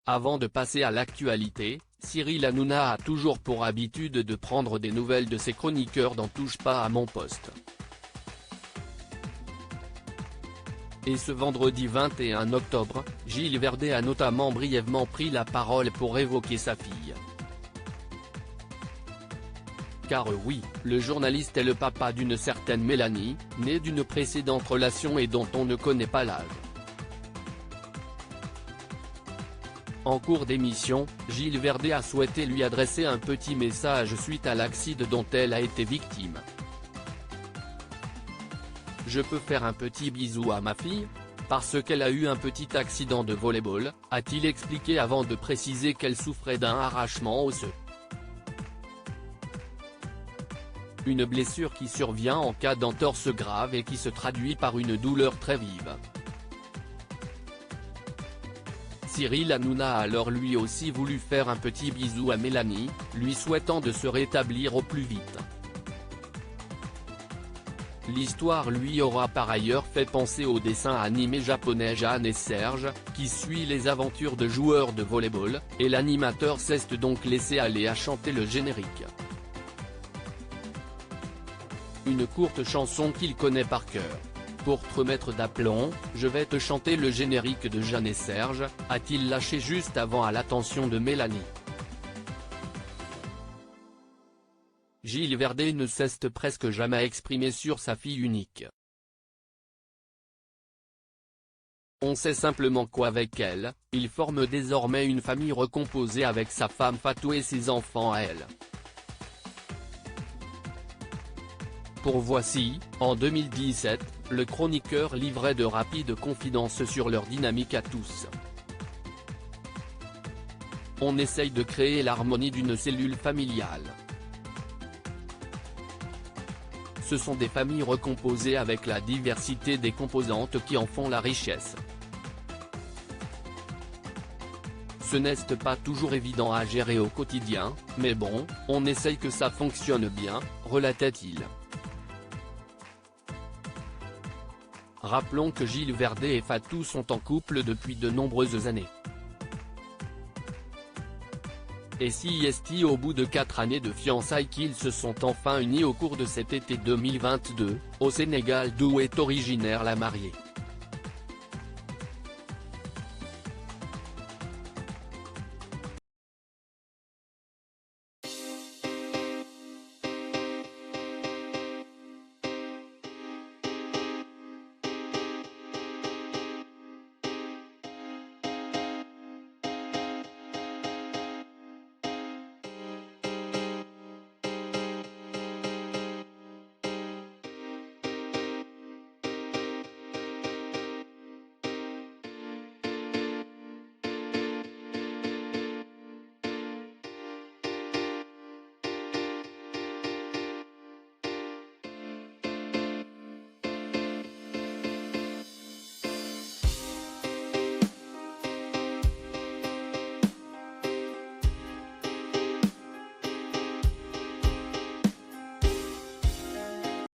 Avant de passer à l'actualité, Cyril Hanouna a toujours pour habitude de prendre des nouvelles de ses chroniqueurs dans Touche pas à mon poste. Et ce vendredi 21 octobre, Gilles Verdet a notamment brièvement pris la parole pour évoquer sa fille. Car oui, le journaliste est le papa d'une certaine Mélanie, née d'une précédente relation et dont on ne connaît pas l'âge. En cours d'émission, Gilles Verdet a souhaité lui adresser un petit message suite à l'accident dont elle a été victime. Je peux faire un petit bisou à ma fille ? Parce qu'elle a eu un petit accident de volley-ball, a-t-il expliqué avant de préciser qu'elle souffrait d'un arrachement osseux. Une blessure qui survient en cas d'entorse grave et qui se traduit par une douleur très vive. Cyril Hanouna a alors lui aussi voulu faire un petit bisou à Mélanie, lui souhaitant de se rétablir au plus vite. L'histoire lui aura par ailleurs fait penser au dessin animé japonais Jeanne et Serge, qui suit les aventures de joueurs de volley-ball, et l'animateur s'est donc laissé aller à chanter le générique. Une courte chanson qu'il connaît par cœur. Pour te remettre d'aplomb, je vais te chanter le générique de Jeanne et Serge, a-t-il lâché juste avant à l'attention de Mélanie. Gilles Verdet ne s'est presque jamais exprimé sur sa fille unique. On sait simplement qu'avec elle, il forme désormais une famille recomposée avec sa femme Fatou et ses enfants à elle. Pour Voici, en 2017, le chroniqueur livrait de rapides confidences sur leur dynamique à tous. On essaye de créer l'harmonie d'une cellule familiale. Ce sont des familles recomposées avec la diversité des composantes qui en font la richesse. Ce n'est pas toujours évident à gérer au quotidien, mais bon, on essaye que ça fonctionne bien, relatait-il. Rappelons que Gilles Verdet et Fatou sont en couple depuis de nombreuses années. Et si est au bout de 4 années de fiançailles qu'ils se sont enfin unis au cours de cet été 2022, au Sénégal d'où est originaire la mariée.